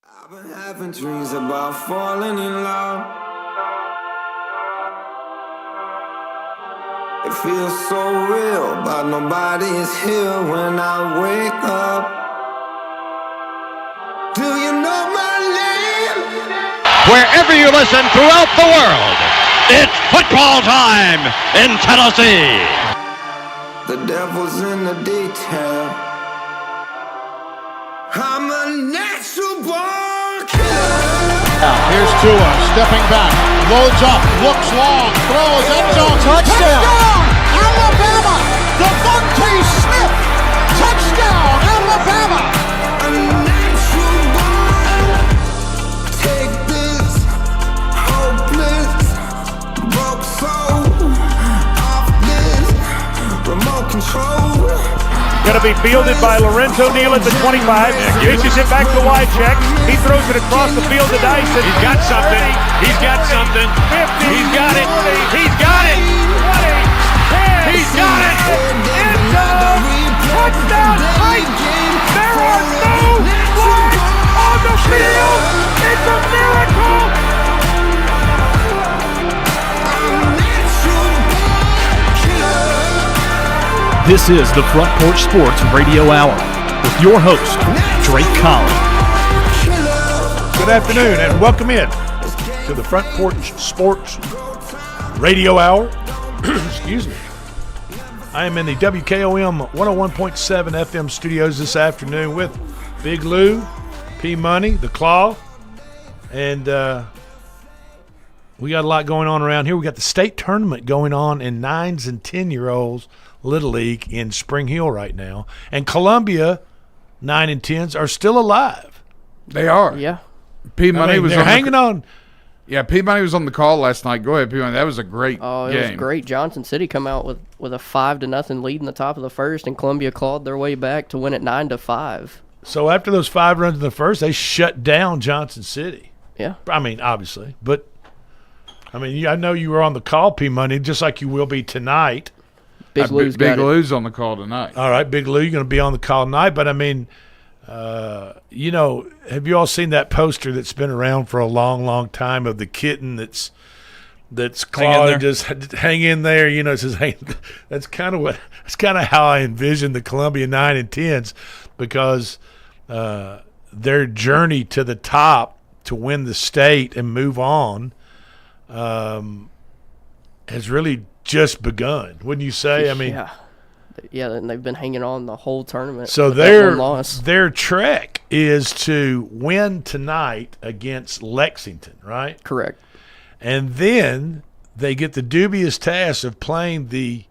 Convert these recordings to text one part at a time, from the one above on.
I've been having dreams about falling in love. It feels so real, but nobody is here when I wake up. Do you know my name? Wherever you listen throughout the world, it's football time in Tennessee. The devil's in the detail. I'm a natural born killer. Now, here's Tua stepping back, loads up, looks long, throws, end zone, touchdown! Alabama! Devontae Smith! Touchdown, Alabama! A natural born. Take this hopeless broke soul off this remote control. Going to be fielded by Lorenzo Neal at the 25. Pitches it back to Wycheck. He throws it across the field to Dyson. He's got something. He's got something. 50. He's got it. 40, He's got it. 20, 10. He's got it. End zone. Touchdown. Right. There are no flags on the field. It's a miracle. This is the Front Porch Sports Radio Hour with your host, Drake Collins. Good afternoon and welcome in to the Front Porch Sports Radio Hour. Excuse me. I am in the WKOM 101.7 FM studios this afternoon with Big Lou, P Money, the Claw, and we got a lot going on around here. We got the state tournament going on in 9s and 10-year-olds Little League in Spring Hill right now. And Columbia, 9 and 10s, are still alive. They are. Yeah. P Money was they're hanging on. Yeah, P Money was on the call last night. Go ahead, P Money. That was a great Oh, it game. was great. Johnson City come out with a 5-0 lead in the top of the first, and Columbia clawed their way back to win it 9-5. So after those 5 runs in the first, they shut down Johnson City. Yeah. I mean, obviously. But, I mean, I know you were on the call, P Money, just like you will be tonight. Big Lou's Big got it. Lou's on the call tonight. All right, Big Lou, you're going to be on the call tonight. But, I mean, you know, have you all seen that poster that's been around for a long, long time of the kitten that's clawed, just hang in there, you know? It says, hey, that's kind of how I envision the Columbia 9 and 10s, because their journey to the top to win the state and move on has really just begun, wouldn't you say? I mean, yeah, and they've been hanging on the whole tournament. so with that one loss. their trek is to win tonight against Lexington, right? Correct. And then they get the dubious task of playing the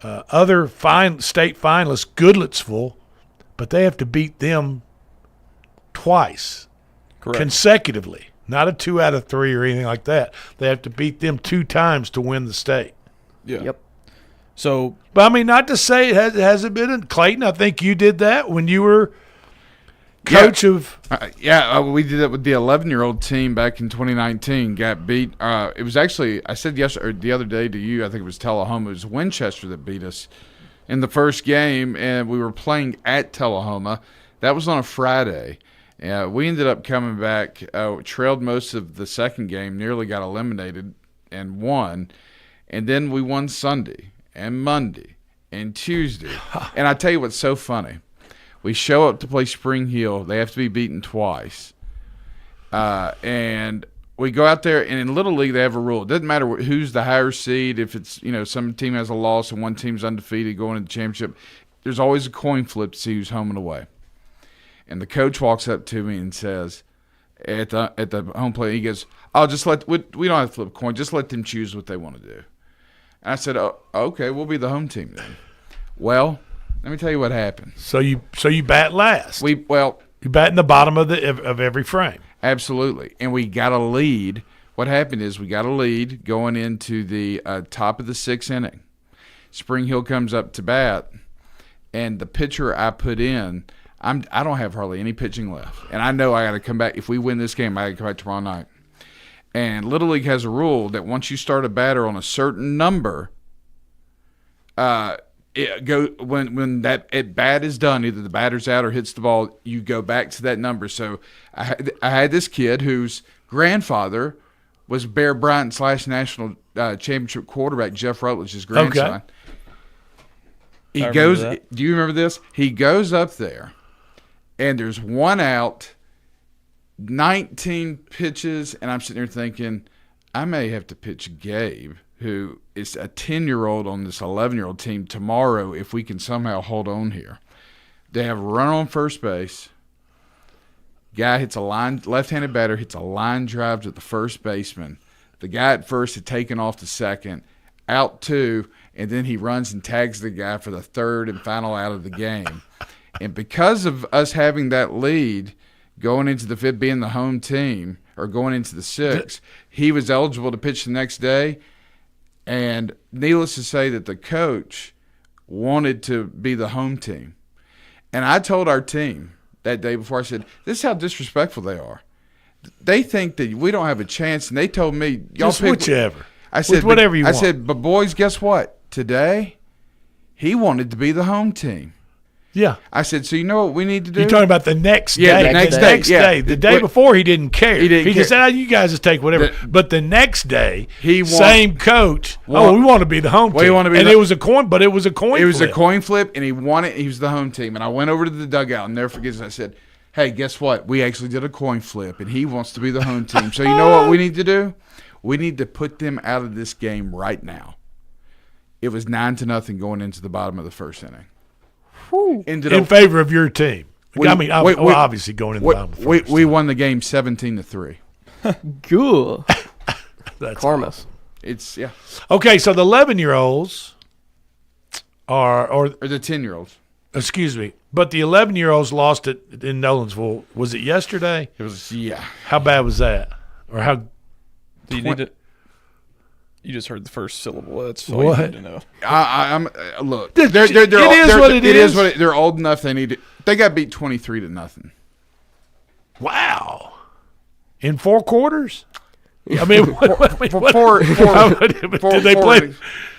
other state finalist, Goodlettsville, but they have to beat them twice, consecutively. Not a 2 out of 3 or anything like that. They have to beat them 2 times to win the state. Yeah. Yep. So, But, I mean, not to say it hasn't been in Clayton. I think you did that when you were coach of – we did that with the 11-year-old team back in 2019. Got beat. It was actually, I said the other day to you, I think it was Tullahoma. It was Winchester that beat us in the first game, and we were playing at Tullahoma. That was on a Friday. We ended up coming back, trailed most of the second game, nearly got eliminated and won. And then we won Sunday and Monday and Tuesday. And I tell you what's so funny. We show up to play Spring Hill. They have to be beaten twice. And we go out there, and in Little League they have a rule. It doesn't matter who's the higher seed. If it's, you know, some team has a loss and one team's undefeated going into the championship, there's always a coin flip to see who's home and away. And the coach walks up to me and says, at the home plate, he goes, "Oh, we don't have to flip a coin. Just let them choose what they want to do." And I said, "Oh, okay, we'll be the home team then." Well, let me tell you what happened. So you bat last. You bat in the bottom of every frame. Absolutely. And we got a lead. What happened is we got a lead going into the top of the 6th inning. Spring Hill comes up to bat, and the pitcher I put in, I don't have hardly any pitching left. And I know I got to come back. If we win this game, I got to come back tomorrow night. And Little League has a rule that once you start a batter on a certain number, when that at bat is done, either the batter's out or hits the ball, you go back to that number. So I had this kid whose grandfather was Bear Bryant / national championship quarterback Jeff Rutledge's grandson. Okay. He goes. Do you remember this? He goes up there, and there's one out, 19 pitches, and I'm sitting there thinking, I may have to pitch Gabe, who is a 10-year-old on this 11-year-old team tomorrow if we can somehow hold on here. They have a runner on first base. Guy hits a line, left-handed batter hits a line drive to the first baseman. The guy at first had taken off to second, out 2, and then he runs and tags the guy for the third and final out of the game. And because of us having that lead going into the fifth, being the home team, or going into the sixth, he was eligible to pitch the next day. And needless to say that the coach wanted to be the home team. And I told our team that day before, I said, this is how disrespectful they are. They think that we don't have a chance, and they told me, y'all Just pick whichever. I said, whatever you want. I said, but boys, guess what? Today, he wanted to be the home team. Yeah. I said, so you know what we need to do? You're talking about the next day. Yeah, the next day. The day before, he didn't care. He didn't just care. said, you guys just take whatever. But the next day, He same coach, we want to be the home team. We want to be and it was a coin, but it was a coin flip. It was a coin flip, and he was the home team. And I went over to the dugout, and never forget, I said, hey, guess what? We actually did a coin flip, and he wants to be the home team. So you know what we need to do? We need to put them out of this game right now. It was 9-0 going into the bottom of the first inning. In favor of your team. Obviously going in the bottom of the first. We won the game 17-3. Good. That's Karmas. It's yeah. Okay, so the 11-year-olds or the 10-year-olds. Excuse me, but the 11-year-olds lost it in Nolensville. Was it yesterday? It was yeah. How bad was that? Or how? Do you need to? You just heard the first syllable. That's all What? you need to know. I'm look. It is what it is. They're old enough. They got beat 23-0. Wow. In 4 quarters? I mean, did they play?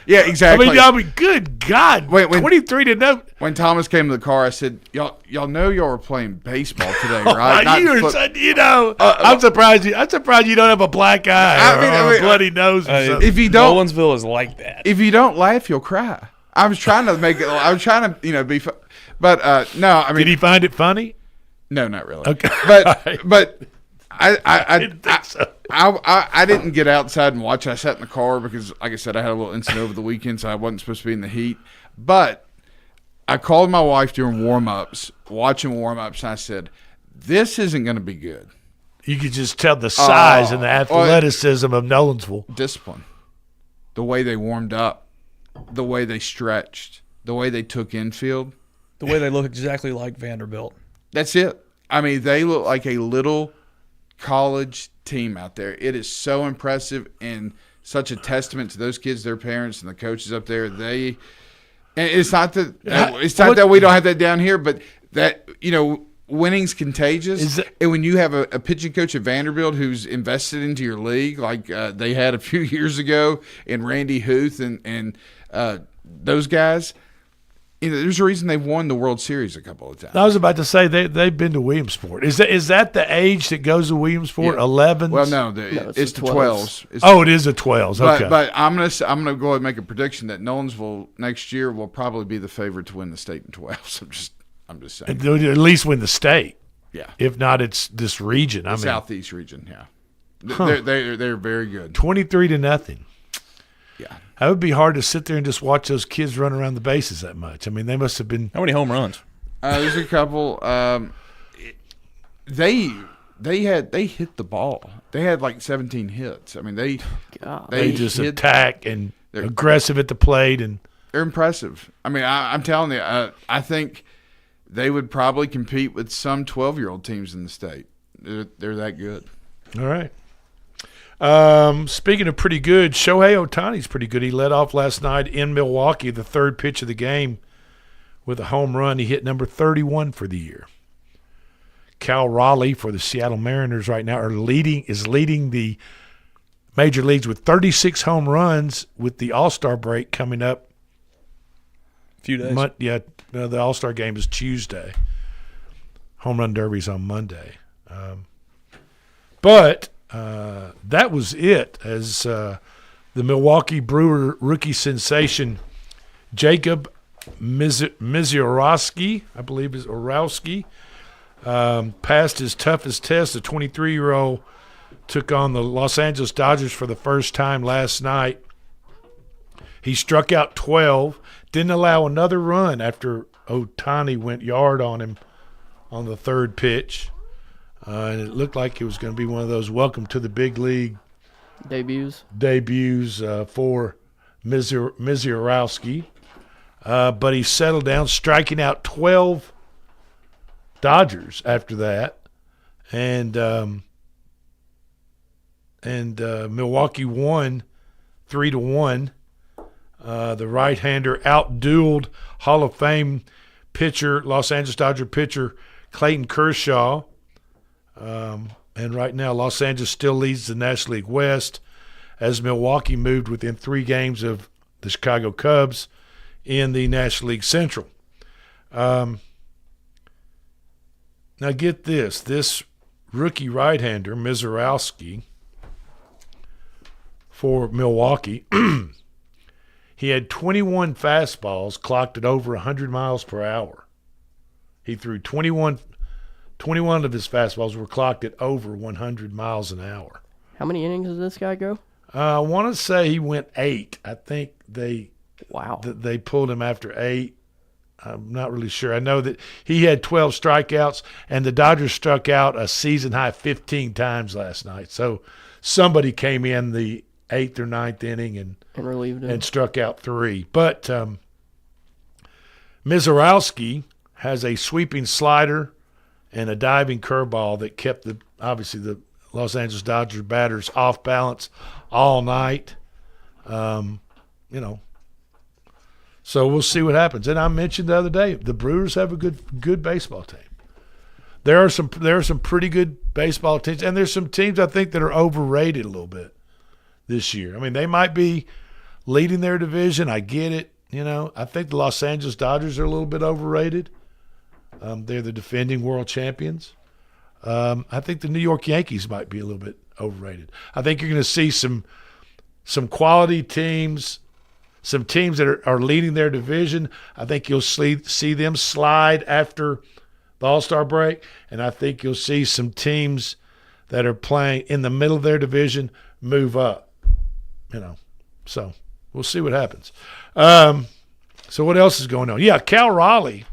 Yeah, exactly. I mean, good God. 23-0. When Thomas came to the car, I said, y'all know y'all were playing baseball today, right? I'm surprised you don't have a black eye or a bloody nose or something. If you don't, Nolensville is like that. If you don't laugh, you'll cry. I was trying to make it. I was trying to, be, but no. I mean, did he find it funny? No, not really. Okay, but I didn't think so. I didn't get outside and watch. I sat in the car because, like I said, I had a little incident over the weekend, so I wasn't supposed to be in the heat. But I called my wife during watching warm-ups, and I said, this isn't going to be good. You could just tell the size and the athleticism of Nolensville. Discipline. The way they warmed up, the way they stretched, the way they took infield. The way they look exactly like Vanderbilt. That's it. I mean, they look like a little college team out there. It is so impressive and such a testament to those kids, their parents, and the coaches up there. And it's not that we don't have that down here, but that winning's contagious. And when you have a pitching coach at Vanderbilt who's invested into your league, like they had a few years ago, in Randy Huth and those guys. There's a reason they've won the World Series a couple of times. I was about to say they've been to Williamsport. Is that the age that goes to Williamsport? 11s? Well, no, it's the 12s. It is the 12s. Okay, but I'm gonna go ahead and make a prediction that Nolensville next year will probably be the favorite to win the state in 12s. I'm just saying. At least win the state. Yeah. If not, it's this region. Southeast region. Yeah. They're very good. 23-0. Yeah. That would be hard to sit there and just watch those kids run around the bases that much. I mean, they must have been. How many home runs? There's a couple. They hit the ball. They had like 17 hits. I mean, they just attack and aggressive at the plate, and they're impressive. I mean, I'm telling you, I think they would probably compete with some 12-year-old teams in the state. They're that good. All right. Speaking of pretty good, Shohei Ohtani's pretty good. He led off last night in Milwaukee, the third pitch of the game, with a home run. He hit number 31 for the year. Cal Raleigh for the Seattle Mariners right now is leading the major leagues with 36 home runs with the All-Star break coming up Few days. The All-Star game is Tuesday. Home run derby's on Monday. But that was it as the Milwaukee Brewer rookie sensation Jacob Misiorowski, I believe is Orowski, passed his toughest test. The 23-year-old took on the Los Angeles Dodgers for the first time last night. He struck out 12, didn't allow another run after Ohtani went yard on him on the third pitch. And it looked like it was going to be one of those welcome to the big league debuts for Misiorowski. But he settled down, striking out 12 Dodgers after that. And Milwaukee won 3-1. The right-hander outdueled Hall of Fame pitcher, Los Angeles Dodger pitcher Clayton Kershaw. And right now, Los Angeles still leads the National League West as Milwaukee moved within 3 games of the Chicago Cubs in the National League Central. Now get this. This rookie right-hander, Misiorowski, for Milwaukee, he had 21 fastballs clocked at over 100 miles per hour. He threw 21 of his fastballs were clocked at over 100 miles an hour. How many innings does this guy go? I want to say he went 8. I think they pulled him after 8. I'm not really sure. I know that he had 12 strikeouts, and the Dodgers struck out a season-high 15 times last night. So somebody came in the 8th or 9th inning and relieved him and struck out 3. But Misiorowski has a sweeping slider and a diving curveball that kept the Los Angeles Dodgers batters off balance all night. So we'll see what happens. And I mentioned the other day, the Brewers have a good baseball team. There are some pretty good baseball teams, and there's some teams I think that are overrated a little bit this year. I mean, they might be leading their division. I get it. I think the Los Angeles Dodgers are a little bit overrated. They're the defending world champions. I think the New York Yankees might be a little bit overrated. I think you're going to see some quality teams, some teams that are leading their division. I think you'll see them slide after the All-Star break, and I think you'll see some teams that are playing in the middle of their division move up. So we'll see what happens. So what else is going on? Yeah, Cal Raleigh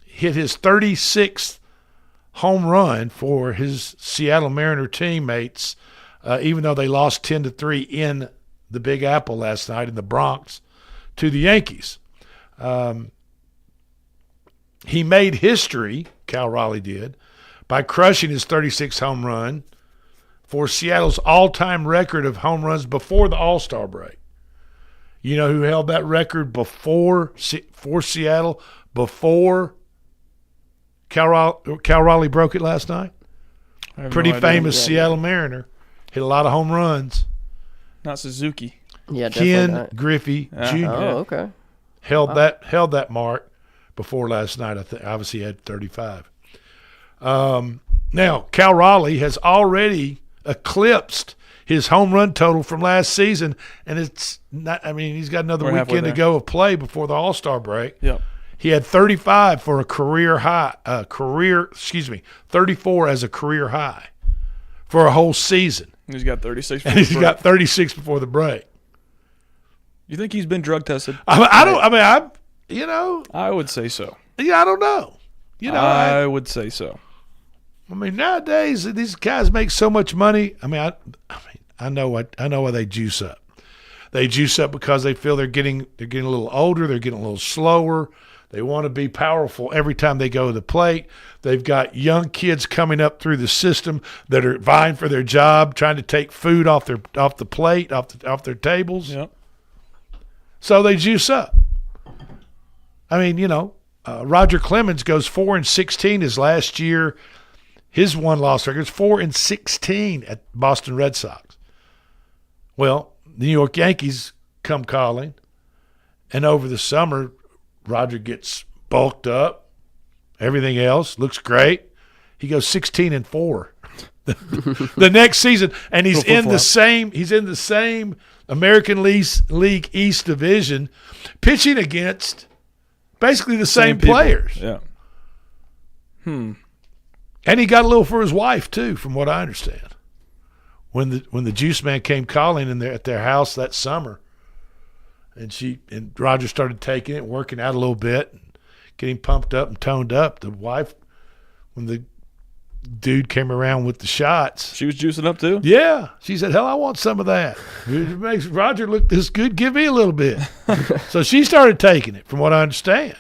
hit his 36th home run for his Seattle Mariner teammates, even though they lost 10-3 in the Big Apple last night in the Bronx to the Yankees. He made history, Cal Raleigh did, by crushing his 36th home run for Seattle's all-time record of home runs before the All-Star break. You know who held that record for Seattle before Cal Raleigh broke it last night? Pretty famous Seattle Mariner. Hit a lot of home runs. Not Suzuki. Yeah, definitely Ken Griffey Jr. Oh, okay. Held that mark before last night. I think obviously he had 35. Now Cal Raleigh has already eclipsed his home run total from last season, and it's not. I mean, he's got another weekend to go of play before the All-Star break. Yep. He had 35 for a career high. 34 as a career high for a whole season. He's got 36. And he's got 36 before the break. You think he's been drug tested? I would say so. Yeah, I don't know. I would say so. I mean, nowadays these guys make so much money. I know why they juice up. They juice up because they feel they're getting a little older, they're getting a little slower. They want to be powerful every time they go to the plate. They've got young kids coming up through the system that are vying for their job, trying to take food off the plate, off their tables. Yep. So they juice up. I mean, Roger Clemens goes 4-16 his last year. His one-loss record is 4-16 at Boston Red Sox. Well, the New York Yankees come calling, And over the summer, Roger gets bulked up. Everything else looks great. He goes 16-4 the next season, and he's in the same American League East Division, pitching against basically the same players. Yeah. And he got a little for his wife too, from what I understand. When the Juice Man came calling at their house that summer, and Roger started taking it, working out a little bit, and getting pumped up and toned up. The wife, when the dude came around with the shots, She was juicing up too? yeah, she said, "Hell, I want some of that. It makes Roger look this good. Give me a little bit." So she started taking it, from what I understand.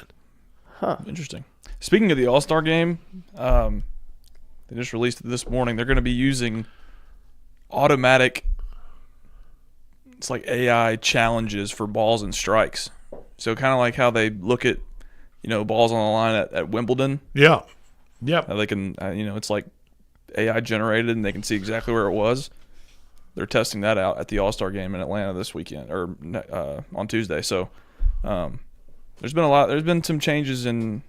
Interesting. Speaking of the All-Star game, they just released it this morning. They're going to be using automatic, it's like AI challenges for balls and strikes. So kind of like how they look at, balls on the line at Wimbledon. Yeah. Yep. How they can, it's like AI generated and they can see exactly where it was. They're testing that out at the All-Star game in Atlanta this weekend, or on Tuesday. So there's been some changes in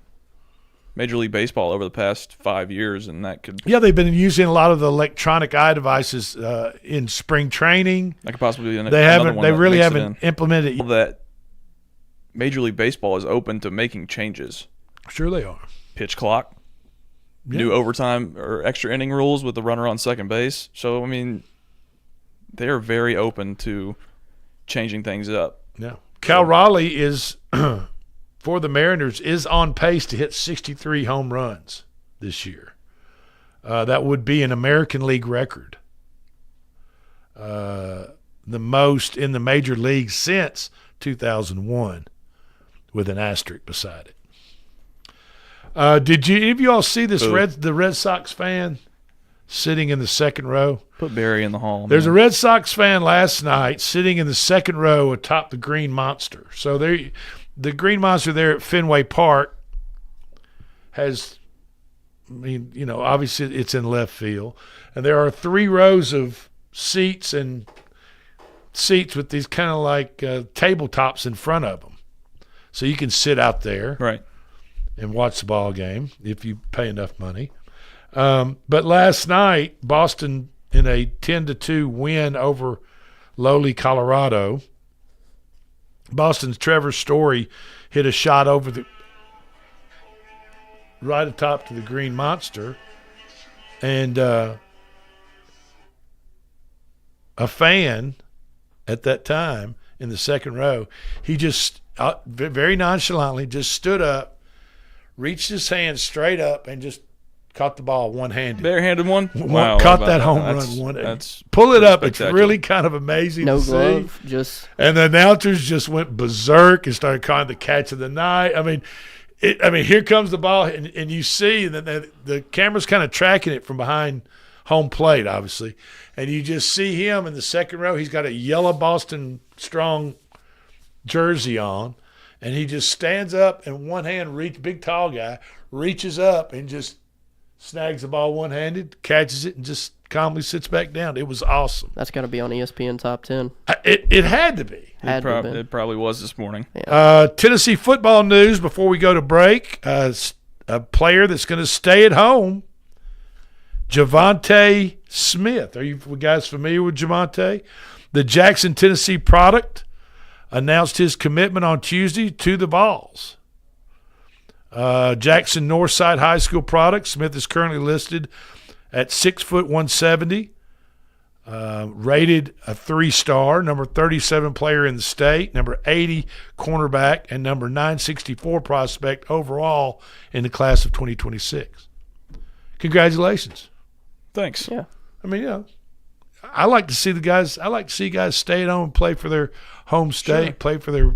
Major League Baseball over the past 5 years, and that could... Yeah, they've been using a lot of the electronic eye devices in spring training. That could possibly be They really haven't implemented it. That Major League Baseball is open to making changes. Sure they are. Pitch clock, new overtime or extra inning rules with the runner on second base. So, I mean, they are very open to changing things up. Yeah. Cal Raleigh is... for the Mariners, is on pace to hit 63 home runs this year. That would be an American League record. The most in the major league since 2001, with an asterisk beside it. Did any of you all see this the Red Sox fan sitting in the second row? Put Barry in the hall. There's a Red Sox fan last night sitting in the second row atop the Green Monster. So the Green Monster there at Fenway Park has, obviously it's in left field. And there are 3 rows of seats with these kind of like tabletops in front of them. So you can sit out there and watch the ball game if you pay enough money. But last night, Boston, in a 10-2 win over lowly Colorado, Boston's Trevor Story hit a shot over right atop to the Green Monster, and a fan at that time in the second row, he just very nonchalantly just stood up, reached his hand straight up, and just caught the ball one-handed. Barehanded one? Wow. Caught that home run. Pull it up. It's really kind of amazing to see. No glove, and the announcers just went berserk and started calling the catch of the night. I mean, here comes the ball, and you see that the camera's kind of tracking it from behind home plate, obviously. And you just see him in the second row. He's got a yellow Boston Strong jersey on, and he just stands up and one hand, big tall guy, reaches up and just snags the ball one-handed, catches it, and just calmly sits back down. It was awesome. That's got to be on ESPN Top 10. It had to be. It probably was this morning. Yeah. Tennessee football news before we go to break. A player that's going to stay at home, Javonte Smith. Are you guys familiar with Javonte? The Jackson, Tennessee product announced his commitment on Tuesday to the Vols. Jackson Northside High School product. Smith is currently listed at 6 foot 170, rated a 3-star, number 37 player in the state, number 80 cornerback, and number 964 prospect overall in the class of 2026. Congratulations. Thanks. Yeah. I mean, I like to see guys stay at home and play for their home state, play for their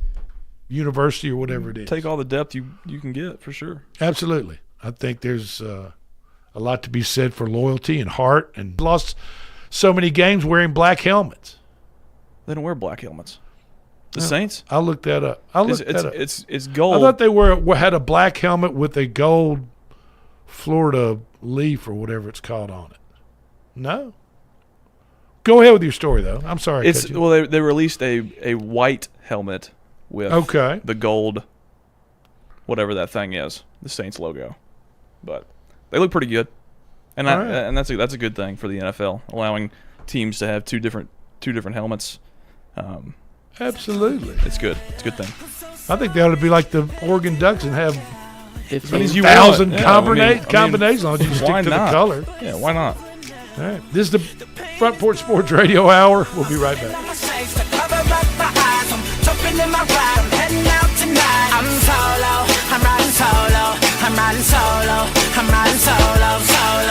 university or whatever it is. Take all the depth you can get, for sure. Absolutely. I think there's a lot to be said for loyalty and heart, and lost so many games wearing black helmets. They don't wear black helmets. The Saints? I looked that up. It's gold. I thought they had a black helmet with a gold Florida leaf or whatever it's called on it. No? Go ahead with your story, though. I'm sorry. They released a white helmet with the gold, whatever that thing is, the Saints logo. But they look pretty good, and that's a good thing for the NFL, allowing teams to have two different helmets. Absolutely, it's good. It's a good thing. I think they ought to be like the Oregon Ducks and have 15,000 combinations. You stick to the color. Yeah, why not? All right. This is the Front Porch Sports Radio Hour. We'll be right back.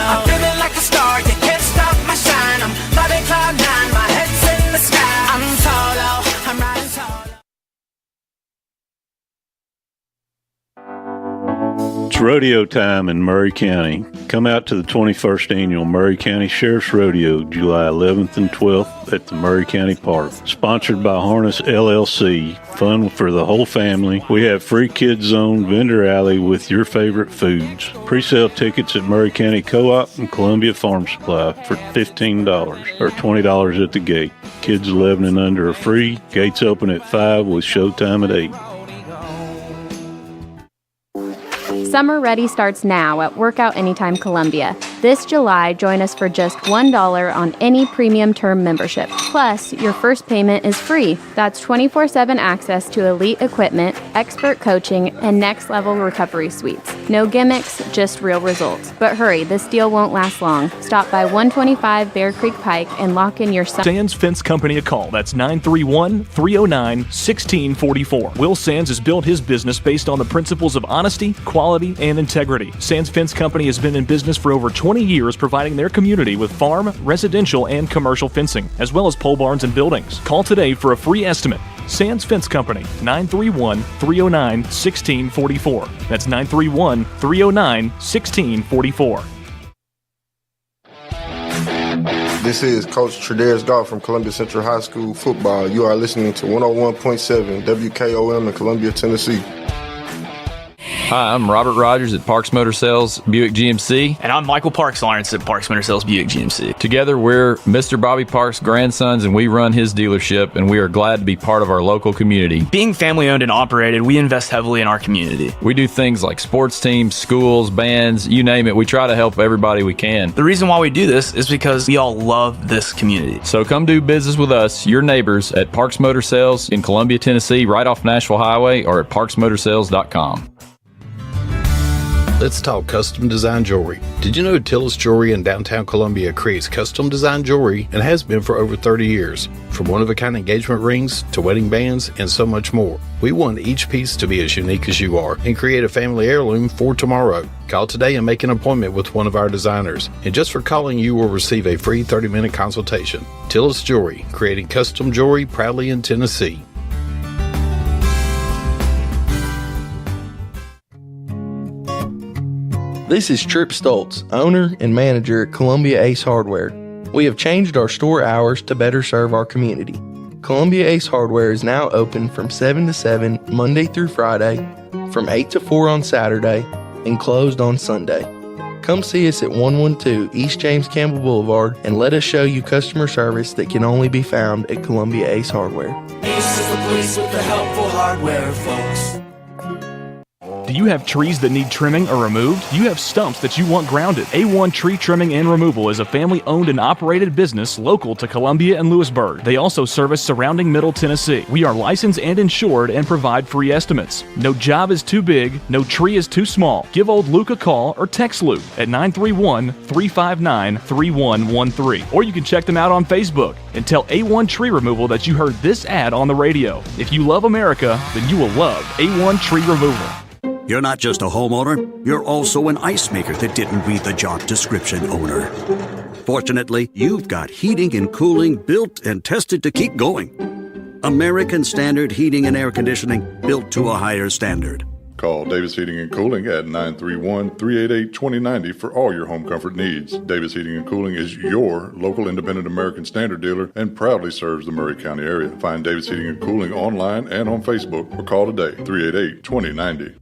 I'm feeling like a star. You can't stop my shine. I'm flying cloud nine. My head's in the sky. I'm solo. I'm riding solo. It's rodeo time in Murray County. Come out to the 21st Annual Murray County Sheriff's Rodeo, July 11th and 12th at the Murray County Park. Sponsored by Harness LLC. Fun for the whole family. We have free kids zone, vendor alley with your favorite foods. Pre-sale tickets at Murray County Co-op and Columbia Farm Supply for $15 or $20 at the gate. Kids 11 and under are free. Gates open at 5 with showtime at 8. Summer Ready starts now at Workout Anytime Columbia. This July, join us for just $1 on any premium term membership. Plus, your first payment is free. That's 24/7 access to elite equipment, expert coaching, and next-level recovery suites. No gimmicks, just real results. But hurry, this deal won't last long. Stop by 125 Bear Creek Pike and lock in your Sands Fence Company a call. That's 931-309-1644. Will Sands has built his business based on the principles of honesty, quality, and integrity. Sands Fence Company has been in business for over 20 years, providing their community with farm, residential, and commercial fencing, as well as pole barns and buildings. Call today for a free estimate. Sands Fence Company, 931-309-1644. That's 931-309-1644. This is Coach Tredaris Goff from Columbia Central High School football. You are listening to 101.7 WKOM in Columbia, Tennessee. Hi, I'm Robert Rogers at Parks Motor Sales Buick GMC. And I'm Michael Parks Lawrence at Parks Motor Sales Buick GMC. Together, we're Mr. Bobby Parks' grandsons, and we run his dealership, and we are glad to be part of our local community. Being family owned and operated, we invest heavily in our community. We do things like sports teams, schools, bands, you name it. We try to help everybody we can. The reason why we do this is because we all love this community. So come do business with us, your neighbors, at Parks Motor Sales in Columbia, Tennessee, right off Nashville Highway, or at parksmotorsales.com. Let's talk custom design jewelry. Did you know Tillis Jewelry in downtown Columbia creates custom design jewelry and has been for over 30 years? From one-of-a-kind engagement rings to wedding bands and so much more. We want each piece to be as unique as you are and create a family heirloom for tomorrow. Call today and make an appointment with one of our designers. And just for calling, you will receive a free 30-minute consultation. Tillis Jewelry, creating custom jewelry proudly in Tennessee. This is Trip Stoltz, owner and manager at Columbia Ace Hardware. We have changed our store hours to better serve our community. Columbia Ace Hardware is now open from 7 to 7 Monday through Friday, from 8 to 4 on Saturday, and closed on Sunday. Come see us at 112 East James Campbell Boulevard and let us show you customer service that can only be found at Columbia Ace Hardware. Ace is the place with the helpful hardware, folks. Do you have trees that need trimming or removed? Do you have stumps that you want grounded? A1 Tree Trimming and Removal is a family-owned and operated business local to Columbia and Lewisburg. They also service surrounding Middle Tennessee. We are licensed and insured and provide free estimates. No job is too big, no tree is too small. Give old Luke a call or text Luke at 931-359-3113. Or you can check them out on Facebook and tell A1 Tree Removal that you heard this ad on the radio. If you love America, then you will love A1 Tree Removal. You're not just a homeowner, you're also an ice maker that didn't read the job description owner. Fortunately, you've got heating and cooling built and tested to keep going. American Standard Heating and Air Conditioning, built to a higher standard. Call Davis Heating and Cooling at 931-388-2090 for all your home comfort needs. Davis Heating and Cooling is your local independent American Standard dealer and proudly serves the Murray County area. Find Davis Heating and Cooling online and on Facebook or call today, 388-2090.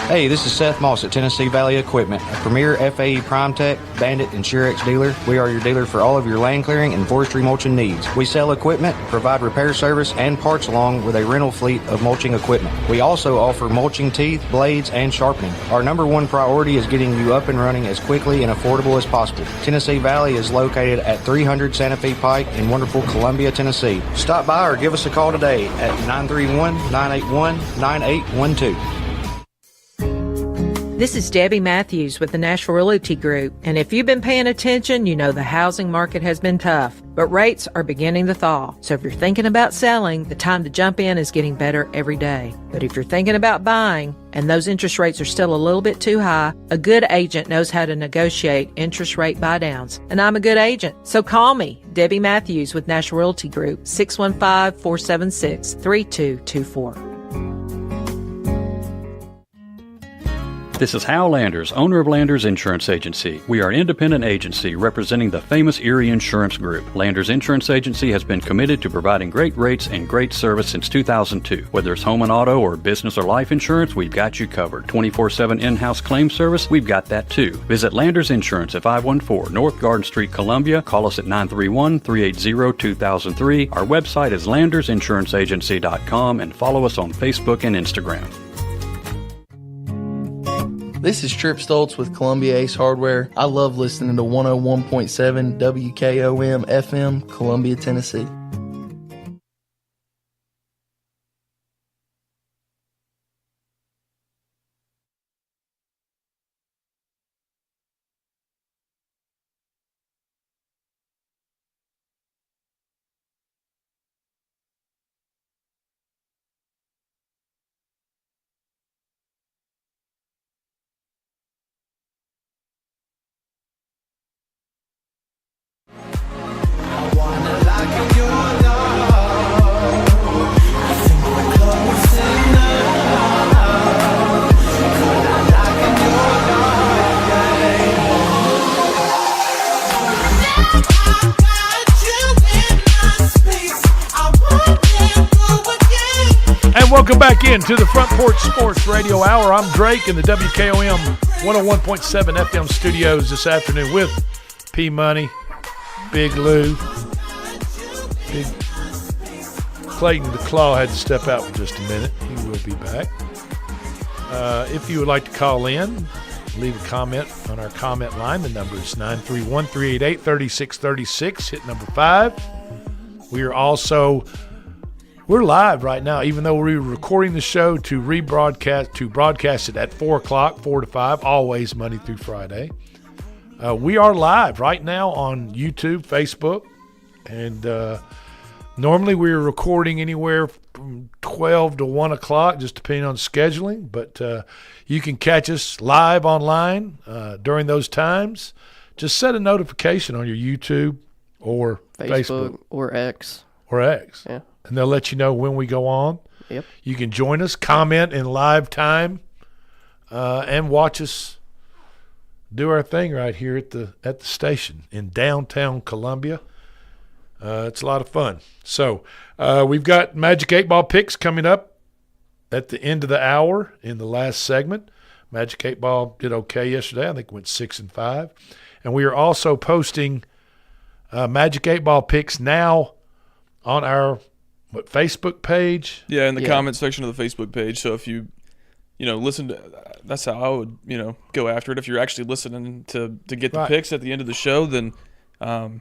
Hey, this is Seth Moss at Tennessee Valley Equipment, a premier FAE PrimeTech, Bandit, and Surex dealer. We are your dealer for all of your land clearing and forestry mulching needs. We sell equipment, provide repair service, and parts along with a rental fleet of mulching equipment. We also offer mulching teeth, blades, and sharpening. Our number one priority is getting you up and running as quickly and affordable as possible. Tennessee Valley is located at 300 Santa Fe Pike in wonderful Columbia, Tennessee. Stop by or give us a call today at 931-981-9812. This is Debbie Matthews with the Nashville Realty Group, and if you've been paying attention, you know the housing market has been tough, but rates are beginning to thaw. So if you're thinking about selling, the time to jump in is getting better every day. But if you're thinking about buying, and those interest rates are still a little bit too high, a good agent knows how to negotiate interest rate buydowns, and I'm a good agent. So call me, Debbie Matthews with Nashville Realty Group, 615-476-3224. This is Hal Landers, owner of Landers Insurance Agency. We are an independent agency representing the famous Erie Insurance Group. Landers Insurance Agency has been committed to providing great rates and great service since 2002. Whether it's home and auto or business or life insurance, we've got you covered. 24/7 in-house claim service, we've got that too. Visit Landers Insurance at 514 North Garden Street, Columbia. Call us at 931-380-2003. Our website is landersinsuranceagency.com and follow us on Facebook and Instagram. This is Trip Stoltz with Columbia Ace Hardware. I love listening to 101.7 WKOM FM, Columbia, Tennessee. Welcome back into the Front Porch Sports Radio Hour. I'm Drake in the WKOM 101.7 FM studios this afternoon with P Money, Big Lou, Big Clayton the Claw had to step out for just a minute. He will be back. If you would like to call in, leave a comment on our comment line. The number is 931-388-3636. Hit number 5. We're live right now, even though we're recording the show to broadcast it at 4 o'clock, 4 to 5, always Monday through Friday. We are live right now on YouTube, Facebook, and normally we're recording anywhere from 12 to 1 o'clock, just depending on scheduling, but you can catch us live online during those times. Just set a notification on your YouTube or Facebook. Or X. Yeah. And they'll let you know when we go on. Yep. You can join us, comment in live time, and watch us do our thing right here at the station in downtown Columbia. It's a lot of fun. So we've got Magic 8 Ball picks coming up at the end of the hour in the last segment. Magic 8 Ball did okay yesterday. I think it went 6-5. And we are also posting Magic 8 Ball picks now on our Facebook page? Yeah, in the comment section of the Facebook page. So if you listen to, that's how I would, go after it. If you're actually listening to get the picks at the end of the show, then, you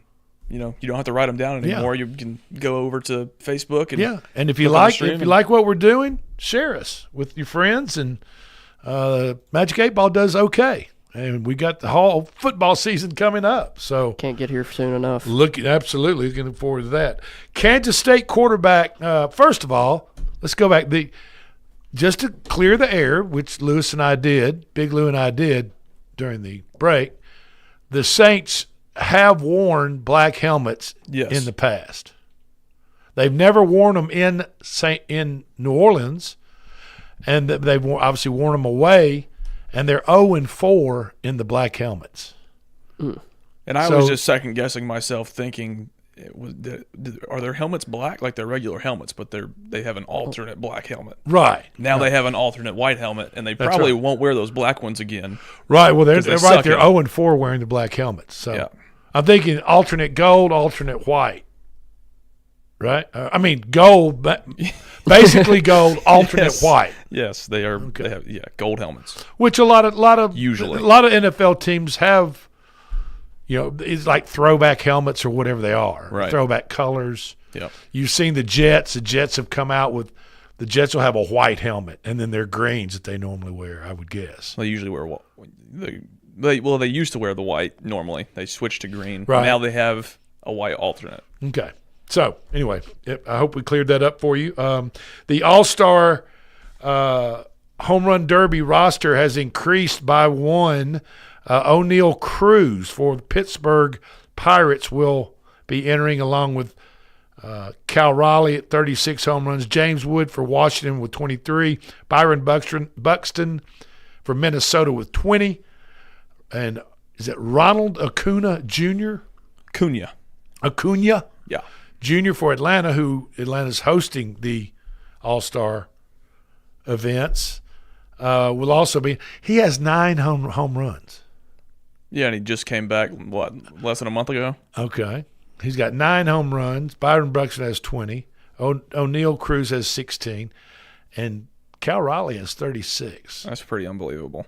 don't have to write them down anymore. Yeah. You can go over to Facebook and and if you like what we're doing, share us with your friends. And Magic 8 Ball does okay. And we got the whole football season coming up, so can't get here soon enough. Absolutely looking forward to that. Kansas State quarterback. First of all, let's go back. Just to clear the air, which Lewis and I did, Big Lou and I did during the break. The Saints have worn black helmets in the past. They've never worn them in New Orleans, and they've obviously worn them away. And they're 0-4 in the black helmets. And I was just second-guessing myself, thinking Are their helmets black like their regular helmets, but they have an alternate black helmet? Right. Now they have an alternate white helmet, and they That's probably right. wont wear those black ones again. Right. Well, they're right. They're in 0-4 wearing the black helmets. So I'm thinking alternate gold, alternate white. Right. I mean gold, but basically gold, alternate white. Yes, they are. Okay. They have gold helmets, which a lot of usually a lot of NFL teams have. You know, it's like throwback helmets or whatever they are. Right. Throwback colors. Yeah. You've seen the Jets. The Jets have come out with – the Jets will have a white helmet, and then their greens that they normally wear, I would guess. They usually wear they used to wear the white normally. They switched to green. Right. Now they have a white alternate. Okay. So, anyway, I hope we cleared that up for you. The All-Star Home Run Derby roster has increased by one. O'Neal Cruz for the Pittsburgh Pirates will be entering along with Cal Raleigh at 36 home runs, James Wood for Washington with 23, Byron Buxton for Minnesota with 20, and is it Ronald Acuna Jr.? Acuna? Yeah. Jr. for Atlanta, who Atlanta's hosting the All-Star events, will also be – he has 9 home runs. Yeah, and he just came back, less than a month ago? Okay. He's got 9 home runs. Byron Buxton has 20. O'Neal Cruz has 16. And Cal Raleigh has 36. That's pretty unbelievable.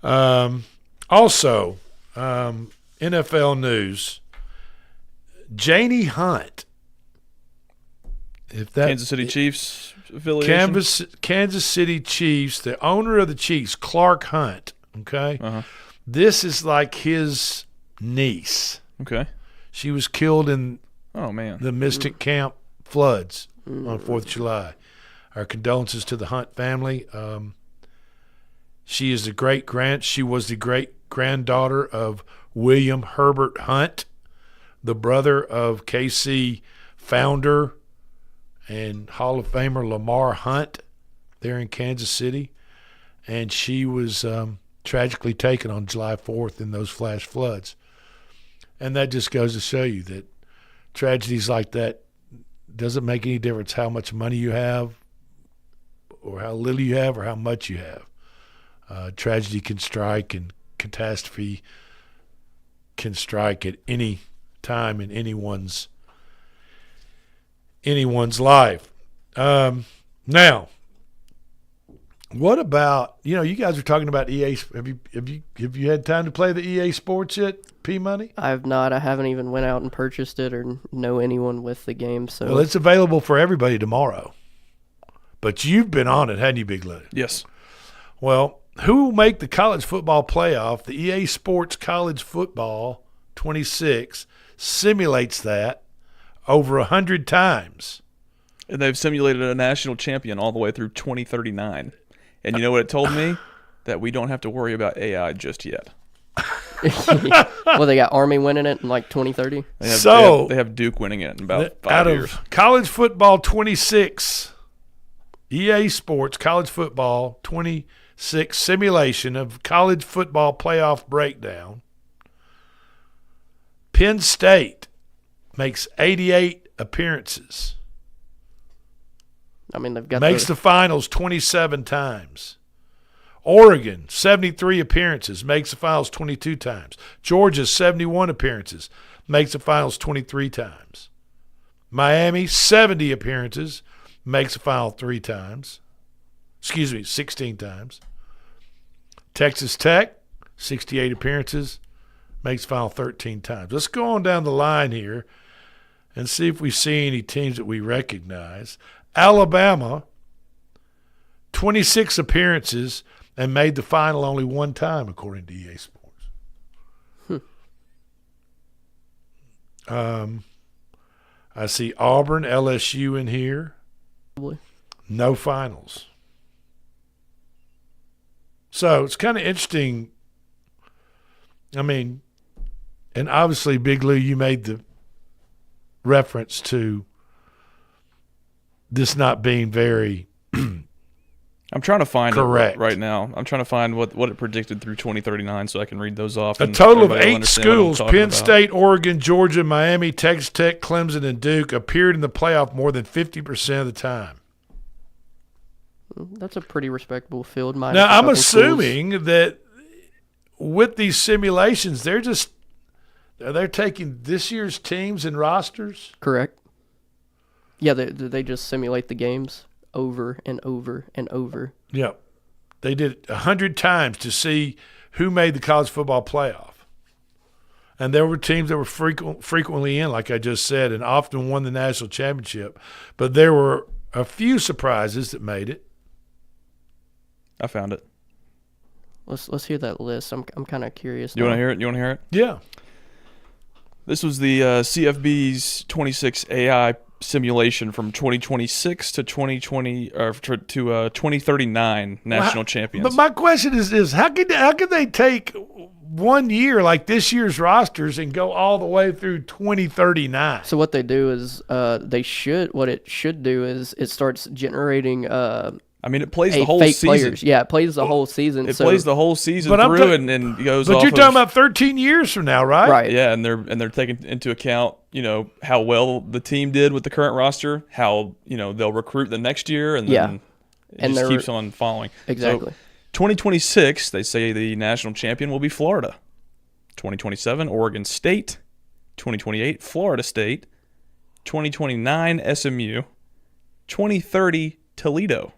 Also, NFL news, Janie Hunt. Kansas City Chiefs affiliation? Kansas City Chiefs, the owner of the Chiefs, Clark Hunt, okay? Uh-huh. This is like his niece. Okay. She was killed in the Mystic Camp floods on 4th of July. Our condolences to the Hunt family. She was the great-granddaughter of William Herbert Hunt, the brother of KC founder and Hall of Famer Lamar Hunt there in Kansas City. And she was tragically taken on July 4th in those flash floods. And that just goes to show you that tragedies like that doesn't make any difference how much money you have or how little you have or how much you have. Tragedy can strike and catastrophe can strike at any time in anyone's life. Now, what about, you guys are talking about EA. Have you had time to play the EA Sports yet, P-Money? I have not. I haven't even went out and purchased it or know anyone with the game. So well, it's available for everybody tomorrow. But you've been on it, hadn't you, Big Lou? Yes. Well, who will make the college football playoff? The EA Sports College Football 26 simulates that over 100 times. And they've simulated a national champion all the way through 2039. And you know what it told me? That we don't have to worry about AI just yet. Well, they got Army winning it in like 2030. They have Duke winning it in about 5 years. Out of College Football 26, EA Sports College Football 26 simulation of college football playoff breakdown, Penn State makes 88 appearances. I mean, they've got makes the finals 27 times. Oregon, 73 appearances, makes the finals 22 times. Georgia, 71 appearances, makes the finals 23 times. Miami, 70 appearances, makes the final 16 times. Texas Tech, 68 appearances, makes the final 13 times. Let's go on down the line here and see if we see any teams that we recognize. Alabama, 26 appearances and made the final only one time, according to EA Sports. I see Auburn, LSU in here. No finals. So it's kind of interesting. I mean, and obviously, Big Lou, you made the reference to this not being very I'm trying to find Correct. it right now. I'm trying to find what it predicted through 2039 so I can read those off. A and total of everybody will 8 understand what I'm schools, talking Penn about. State, Oregon, Georgia, Miami, Texas Tech, Clemson, and Duke, appeared in the playoff more than 50% of the time. That's a pretty respectable field. Now, I'm assuming that with these simulations, they're taking this year's teams and rosters? Correct. Yeah, they just simulate the games over and over and over. Yep. They did it 100 times to see who made the college football playoff. And there were teams that were frequently in, like I just said, and often won the national championship. But there were a few surprises that made it. I found it. Let's hear that list. I'm kind of curious. You want to hear it? You want to hear it? Yeah. This was the CFB's 26 AI simulation from 2026 to 2039 national champions. But my question is how could they take 1 year like this year's rosters and go all the way through 2039? So what they do is what it should do is it starts generating I mean, it plays the whole fake season. Players. Yeah, it plays the whole season. It plays the whole season through and goes. But off you're talking about 13 years from now, right? Right. Yeah, and they're taking into account, how well the team did with the current roster, how they'll recruit the next year, and then it just keeps on following. Exactly. So, 2026, they say the national champion will be Florida. 2027, Oregon State. 2028, Florida State. 2029, SMU. 2030, Toledo.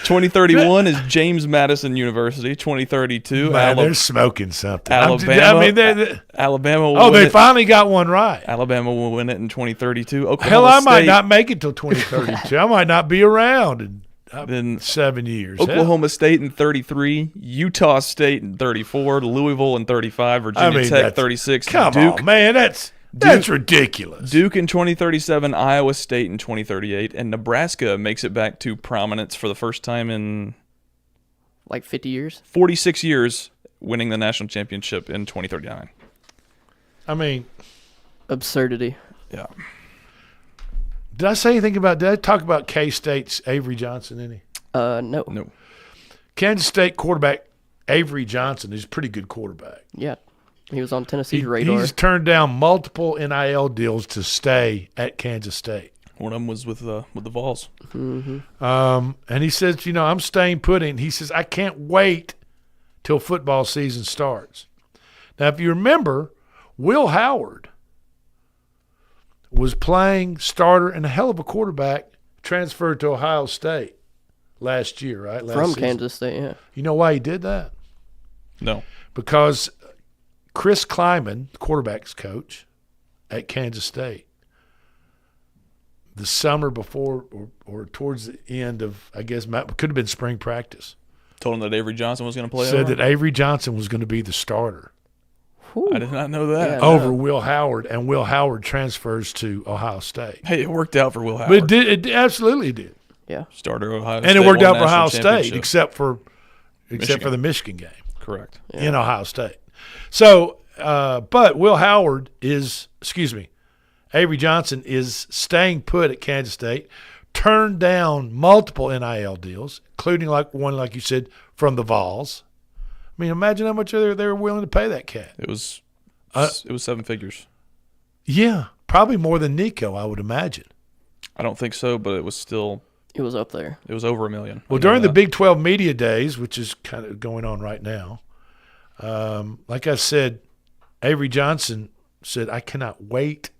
2031 is James Madison University. 2032, they're smoking something. Alabama. Alabama. Will they finally got one right. Alabama will win it in 2032. Oklahoma Hell, I State, might not make it till 2032. I might not be around in 7 years. Oklahoma State in 33, Utah State in 34, Louisville in 35, Virginia Tech 36. Come Duke, on, man, that's ridiculous. Duke in 2037, Iowa State in 2038, and Nebraska makes it back to prominence for the first time in like 50 years? 46 years, winning the national championship in 2039. I mean, absurdity. Yeah. Did I talk about K-State's Avery Johnson any? No. No. Kansas State quarterback Avery Johnson is a pretty good quarterback. Yeah. He was on Tennessee's radar. He's turned down multiple NIL deals to stay at Kansas State. One of them was with the Vols. Mm-hmm. And he says, I'm staying put in. He says, I can't wait till football season starts. Now, if you remember, Will Howard was playing starter and a hell of a quarterback, transferred to Ohio State last year, right? From Kansas State, yeah. You know why he did that? No. Because Chris Kleiman, the quarterback's coach at Kansas State, the summer before or towards the end of, I guess, could have been spring practice. Told him that Avery Johnson was going to play Said that Avery Johnson was going to be the starter. I did not know that. Over Will Howard, and Will Howard transfers to Ohio State. Hey, it worked out for Will Howard. But it absolutely did. Yeah. Starter Ohio State. And it worked out for Ohio national State, except for the Michigan game. Correct. In Ohio State. So, but Will Howard Avery Johnson is staying put at Kansas State, turned down multiple NIL deals, including one, like you said, from the Vols. I mean, imagine how much they were willing to pay that cat. It was 7 figures. Yeah, probably more than Nico, I would imagine. I don't think so, but it was still. It was up there. It was over $1 million. Well, during the Big 12 media days, which is kind of going on right now, like I said, Avery Johnson said, I cannot wait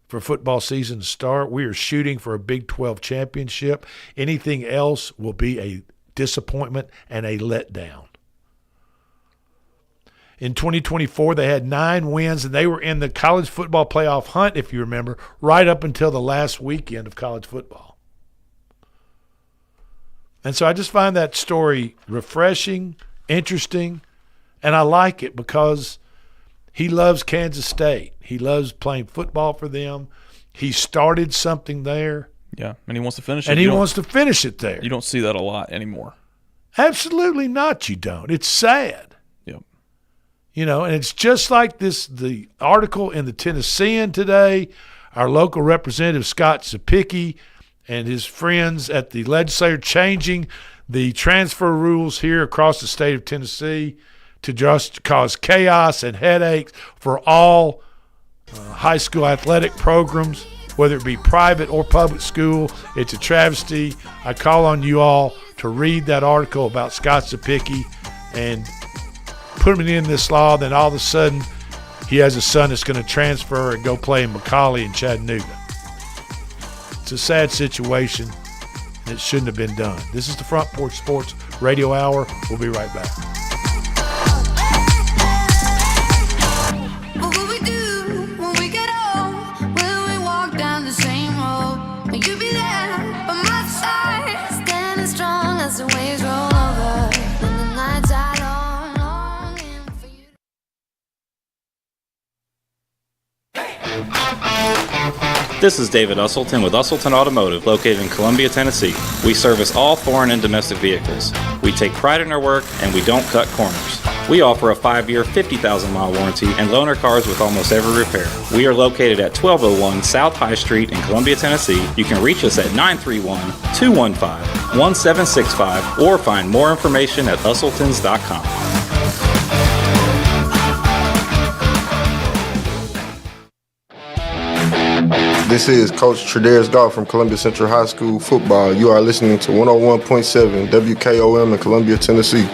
for football season to start. We are shooting for a Big 12 championship. Anything else will be a disappointment and a letdown. In 2024, they had 9 wins, and they were in the college football playoff hunt, if you remember, right up until the last weekend of college football. And so I just find that story refreshing, interesting, and I like it because he loves Kansas State. He loves playing football for them. He started something there. Yeah, and he wants to finish it. And he wants to finish it there. You don't see that a lot anymore. Absolutely not, you don't. It's sad. Yep. And it's just like the article in the Tennessean today. Our local representative, Scott Zapicki, and his friends at the legislature changing the transfer rules here across the state of Tennessee to just cause chaos and headaches for all high school athletic programs, whether it be private or public school. It's a travesty. I call on you all to read that article about Scott Zapicki and put him in this law. Then all of a sudden he has a son that's going to transfer and go play in McCallie and Chattanooga. It's a sad situation, and it shouldn't have been done. This is the Front Porch Sports Radio Hour. We'll be right back. What will we do when we get old? Will we walk down the same road? Will you be there by my side, standing strong as the waves roll over and the nights are long, longing for you? This is David Usselton with Usselton Automotive, located in Columbia, Tennessee. We service all foreign and domestic vehicles. We take pride in our work, and we don't cut corners. We offer a 5-year, 50,000-mile warranty and loaner cars with almost every repair. We are located at 1201 South High Street in Columbia, Tennessee. You can reach us at 931-215-1765 or find more information at usseltons.com. This is Coach Tredaris Goff from Columbia Central High School football. You are listening to 101.7 WKOM in Columbia, Tennessee.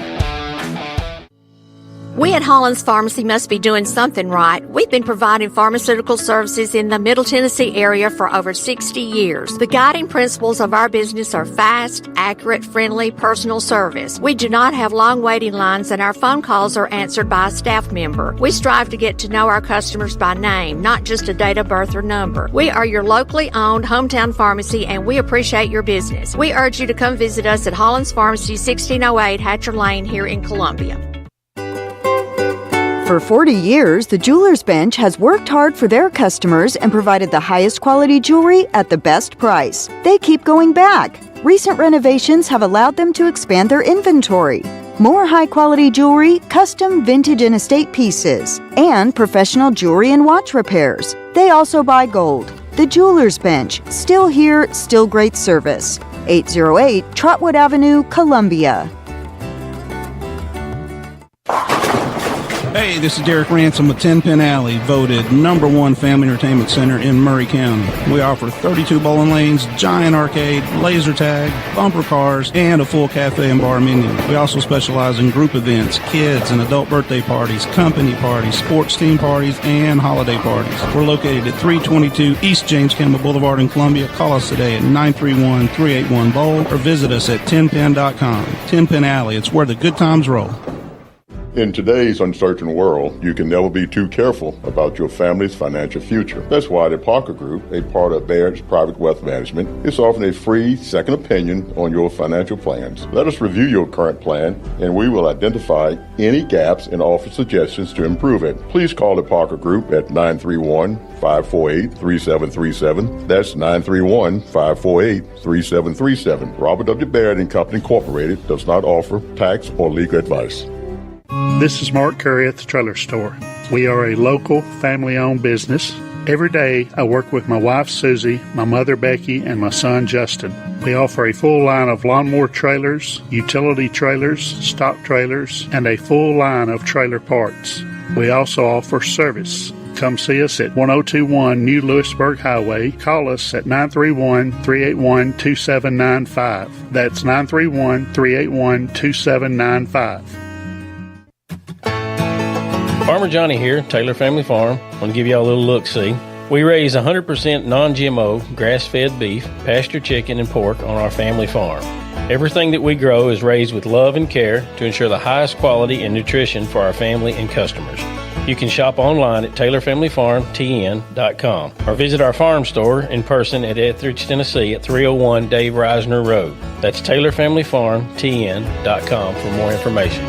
We at Hollins Pharmacy must be doing something right. We've been providing pharmaceutical services in the Middle Tennessee area for over 60 years. The guiding principles of our business are fast, accurate, friendly, personal service. We do not have long waiting lines, and our phone calls are answered by a staff member. We strive to get to know our customers by name, not just a date of birth or number. We are your locally owned hometown pharmacy, and we appreciate your business. We urge you to come visit us at Hollins Pharmacy, 1608 Hatcher Lane here in Columbia. For 40 years, the Jewelers Bench has worked hard for their customers and provided the highest quality jewelry at the best price. They keep going back. Recent renovations have allowed them to expand their inventory. More high-quality jewelry, custom vintage and estate pieces, and professional jewelry and watch repairs. They also buy gold. The Jewelers Bench, still here, still great service. 808 Trotwood Avenue, Columbia. Hey, this is Derek Ransom with 10 Pin Alley, voted #1 family entertainment center in Murray County. We offer 32 bowling lanes, giant arcade, laser tag, bumper cars, and a full cafe and bar menu. We also specialize in group events, kids and adult birthday parties, company parties, sports team parties, and holiday parties. We're located at 322 East James Campbell Boulevard in Columbia. Call us today at 931-381-BOWL or visit us at 10pin.com. 10 Pin Alley, it's where the good times roll. In today's uncertain world, you can never be too careful about your family's financial future. That's why the Parker Group, a part of Baird's Private Wealth Management, is offering a free second opinion on your financial plans. Let us review your current plan, and we will identify any gaps and offer suggestions to improve it. Please call the Parker Group at 931-548-3737. That's 931-548-3737. Robert W. Baird and Company Incorporated does not offer tax or legal advice. This is Mark Curry at the Trailer Store. We are a local, family-owned business. Every day, I work with my wife, Susie, my mother, Becky, and my son, Justin. We offer a full line of lawnmower trailers, utility trailers, stock trailers, and a full line of trailer parts. We also offer service. Come see us at 1021 New Lewisburg Highway. Call us at 931-381-2795. That's 931-381-2795. Farmer Johnny here, Taylor Family Farm. I want to give y'all a little look-see. We raise 100% non-GMO, grass-fed beef, pasture chicken, and pork on our family farm. Everything that we grow is raised with love and care to ensure the highest quality and nutrition for our family and customers. You can shop online at TaylorFamilyFarmTN.com or visit our farm store in person at Etheridge, Tennessee at 301 Dave Reisner Road. That's TaylorFamilyFarmTN.com for more information.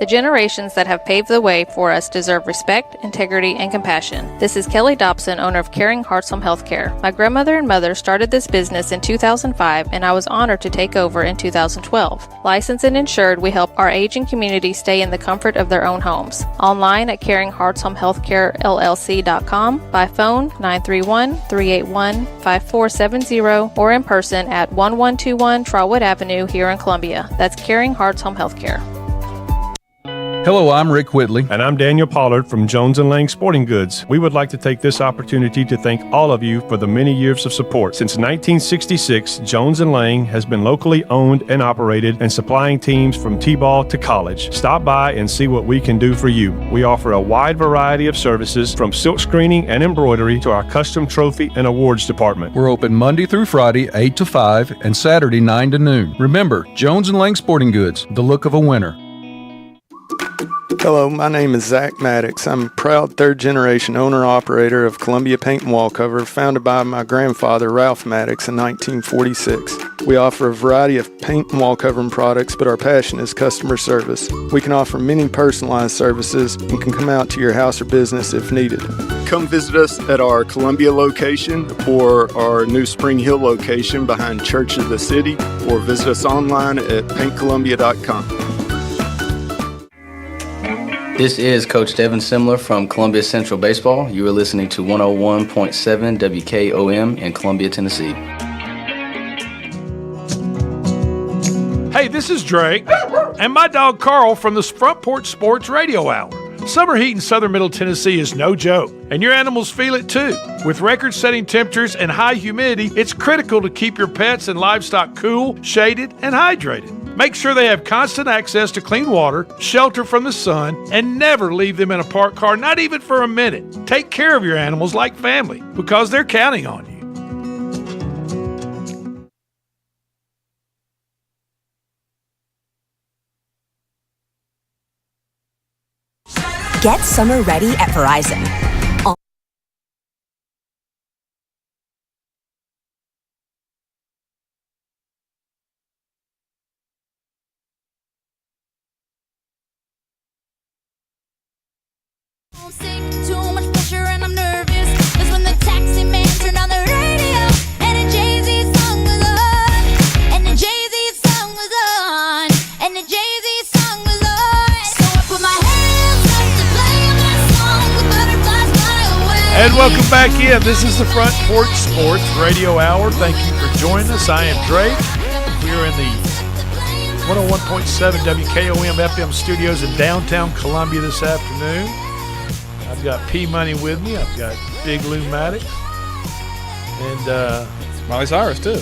The generations that have paved the way for us deserve respect, integrity, and compassion. This is Kelly Dobson, owner of Caring Hearts Home Healthcare. My grandmother and mother started this business in 2005, and I was honored to take over in 2012. Licensed and insured, we help our aging community stay in the comfort of their own homes. Online at caringheartshomehealthcarellc.com, by phone 931-381-5470, or in person at 1121 Trotwood Avenue here in Columbia. That's Caring Hearts Home Healthcare. Hello, I'm Rick Whitley. And I'm Daniel Pollard from Jones & Lang Sporting Goods. We would like to take this opportunity to thank all of you for the many years of support. Since 1966, Jones & Lang has been locally owned and operated and supplying teams from T-ball to college. Stop by and see what we can do for you. We offer a wide variety of services from silk screening and embroidery to our custom trophy and awards department. We're open Monday through Friday, 8 to 5, and Saturday, 9 to noon. Remember, Jones & Lang Sporting Goods, the look of a winner. Hello, my name is Zach Maddox. I'm a proud third-generation owner-operator of Columbia Paint and Wall Cover, founded by my grandfather, Ralph Maddox, in 1946. We offer a variety of paint and wall covering products, but our passion is customer service. We can offer many personalized services and can come out to your house or business if needed. Come visit us at our Columbia location or our new Spring Hill location behind Church of the City, or visit us online at paintcolumbia.com. This is Coach Devin Simler from Columbia Central Baseball. You are listening to 101.7 WKOM in Columbia, Tennessee. Hey, this is Drake and my dog Carl from the Front Porch Sports Radio Hour. Summer heat in southern Middle Tennessee is no joke, and your animals feel it too. With record-setting temperatures and high humidity, it's critical to keep your pets and livestock cool, shaded, and hydrated. Make sure they have constant access to clean water, shelter from the sun, and never leave them in a parked car, not even for a minute. Take care of your animals like family, because they're counting on you. Get summer ready at Verizon. Too much pressure and I'm nervous. That's when the taxi man turned on the radio, and the Jay-Z song was on, and the Jay-Z song was on, and the Jay-Z song was on. So I put my hands up to play my song with butterflies fly away. And welcome back in. This is the Front Porch Sports Radio Hour. Thank you for joining us. I am Drake. We are in the 101.7 WKOM FM studios in downtown Columbia this afternoon. I've got P-Money with me. I've got Big Lou Maddox. And Miley Cyrus, too.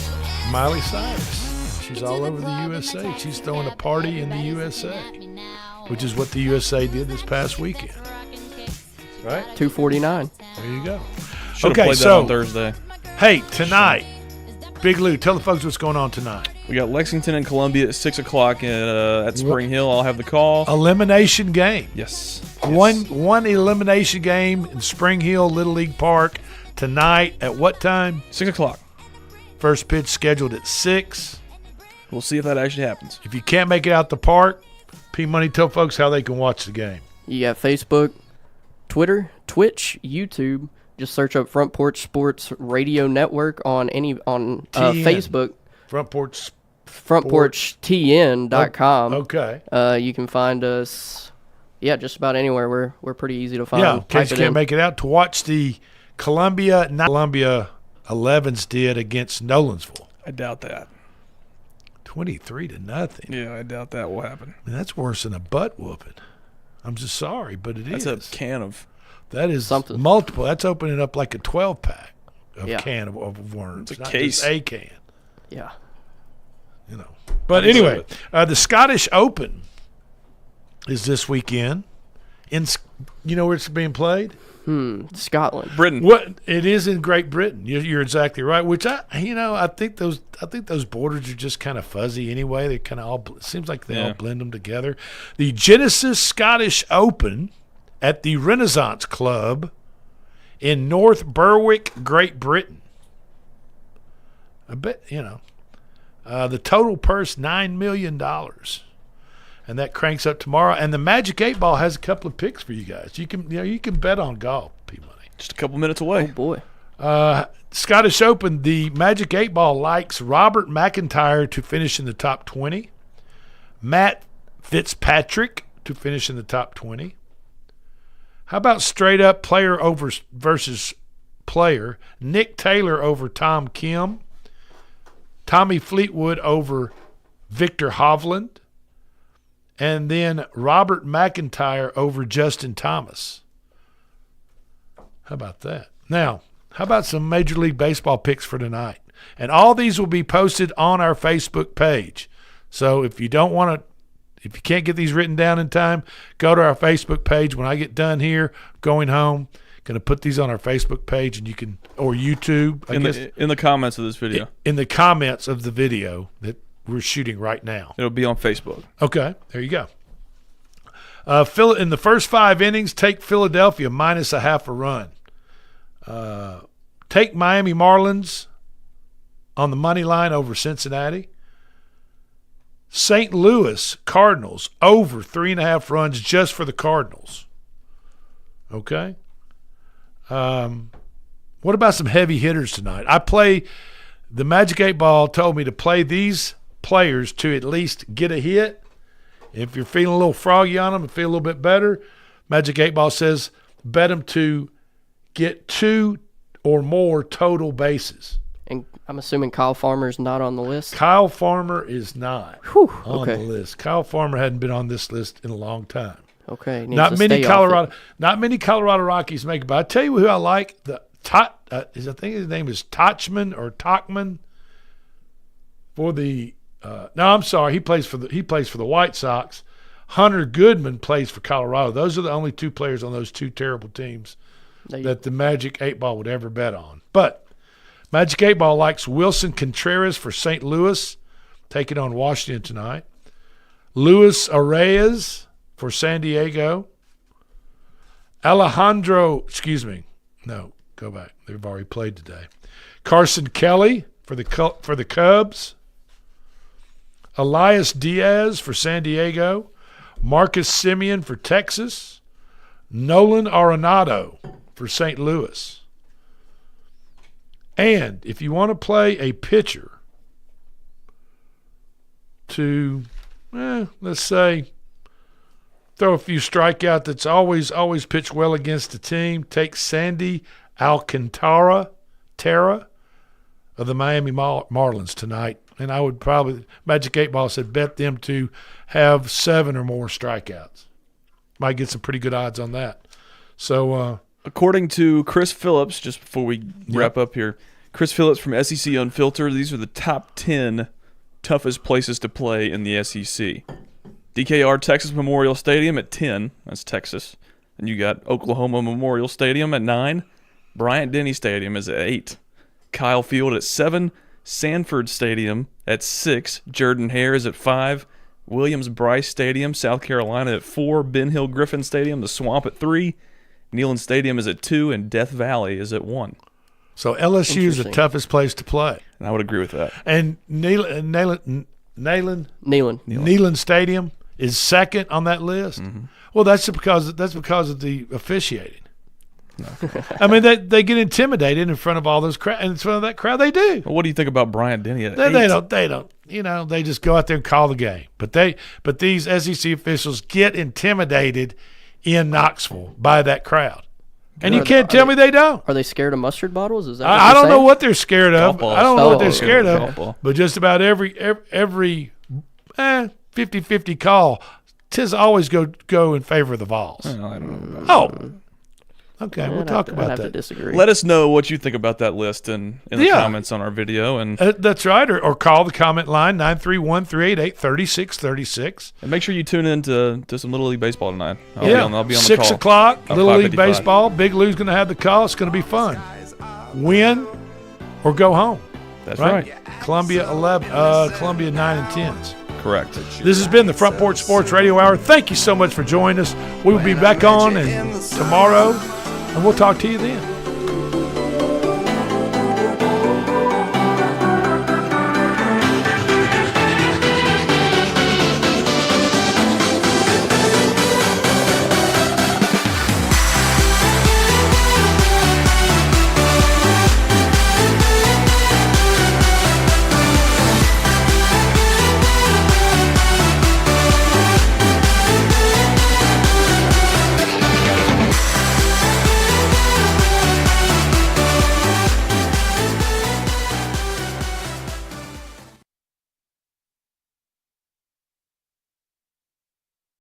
Miley Cyrus. She's all over the USA. She's throwing a party in the USA, which is what the USA did this past weekend. Right? 249. There you go. Should've played that on Thursday. Hey, tonight, Big Lou, tell the folks what's going on tonight. We got Lexington and Columbia at 6 o'clock at Spring Hill. I'll have the call. Elimination game. Yes. One elimination game in Spring Hill Little League Park tonight at what time? 6 o'clock. First pitch scheduled at 6. We'll see if that actually happens. If you can't make it out the park, P-Money, tell folks how they can watch the game. You got Facebook, Twitter, Twitch, YouTube. Just search up Front Porch Sports Radio Network on Facebook. FrontPorchTN.com. Okay. You can find us, just about anywhere. We're pretty easy to find. Yeah, in case you can't make it out, to watch the Columbia 11s did against Nolensville. I doubt that. 23-0. Yeah, I doubt that will happen. I mean, that's worse than a butt whooping. I'm just sorry, but That's a can of... That is something. Multiple. That's opening up like a 12-pack of can of worms. It's a not case. Just a can. Yeah. You know. But anyway, the Scottish Open is this weekend. You know where it's being played? Scotland. Britain. What it is in Great Britain. You're exactly right. Which I think those borders are just kind of fuzzy anyway. They kind of all seems like they all blend them together. The Genesis Scottish Open at the Renaissance Club in North Berwick, Great Britain. I bet the total purse $9 million. and that cranks up tomorrow. And the Magic 8 Ball has a couple of picks for you guys. You can bet on golf, P-Money. Just a couple minutes away. Oh, boy. Scottish Open, the Magic 8 Ball likes Robert McIntyre to finish in the top 20. Matt Fitzpatrick to finish in the top 20. How about straight up player versus player? Nick Taylor over Tom Kim. Tommy Fleetwood over Victor Hovland. And then Robert McIntyre over Justin Thomas. How about that? Now, how about some Major League Baseball picks for tonight? And all these will be posted on our Facebook page. So if you can't get these written down in time, go to our Facebook page. When I get done here, going home, going to put these on our Facebook page, and you can, or YouTube. In the comments of this video. In the comments of the video that we're shooting right now. It'll be on Facebook. Okay, there you go. In the first 5 innings, take Philadelphia minus a half a run. Take Miami Marlins on the money line over Cincinnati. St. Louis Cardinals over 3.5 runs just for the Cardinals. Okay. What about some heavy hitters tonight? The Magic 8 Ball told me to play these players to at least get a hit. If you're feeling a little froggy on them and feel a little bit better, Magic 8 Ball says bet them to get 2 or more total bases. And I'm assuming Kyle Farmer's not on the list? Kyle Farmer is not on the list. Kyle Farmer hadn't been on this list in a long time. Okay. Not many Colorado Rockies make it, but I tell you who I like. I think his name is Tachman or Tachman for the no, I'm sorry. He plays for the White Sox. Hunter Goodman plays for Colorado. Those are the only 2 players on those 2 terrible teams that the Magic 8 Ball would ever bet on. But Magic 8 Ball likes Wilson Contreras for St. Louis, taking on Washington tonight. Luis Arraez for San Diego. Go back. They've already played today. Carson Kelly for the Cubs. Elias Diaz for San Diego. Marcus Semien for Texas. Nolan Arenado for St. Louis. And if you want to play a pitcher to, let's say, throw a few strikeout that's always pitched well against the team, take Sandy Alcantara of the Miami Marlins tonight. And I would probably, Magic 8 Ball said, bet them to have 7 or more strikeouts. Might get some pretty good odds on that. So, according to Chris Phillips, just before we wrap up here, Chris Phillips from SEC Unfiltered, these are the top 10 toughest places to play in the SEC. DKR Texas Memorial Stadium at 10. That's Texas. And you got Oklahoma Memorial Stadium at 9. Bryant-Denny Stadium is at 8. Kyle Field at 7. Sanford Stadium at 6. Jordan-Hare is at 5. Williams-Brice Stadium, South Carolina at 4. Ben Hill Griffin Stadium, the Swamp at 3. Neyland Stadium is at 2. And Death Valley is at 1. So LSU is the toughest place to play. And I would agree with that. And Neyland Stadium is second on that list. Mm-hmm. Well, that's because of the officiating. No. I mean, they get intimidated in front of all those crowd, and in front of that crowd, they do. Well, what do you think about Bryant-Denny? They don't. You know, they just go out there and call the game. But these SEC officials get intimidated in Knoxville by that crowd, and you can't tell me they don't. Are they scared of mustard bottles? Is that? I don't know what they're scared of. I don't know what they're scared of. But just about every 50-50 call, tis always go in favor of the Vols. I don't know. Oh. Okay, we'll talk about that. To disagree. Let us know what you think about that list in the comments on our video. And that's right, or call the comment line, 931-388-3636. And make sure you tune in to some Little League Baseball tonight. I'll be on the 6 call. o'clock, Little League Baseball. Big Lou's going to have the call. It's going to be fun. Win or go home. That's right. Columbia 9 and 10s. Correct. This has been the Front Porch Sports Radio Hour. Thank you so much for joining us. We will be back on tomorrow, and we'll talk to you then.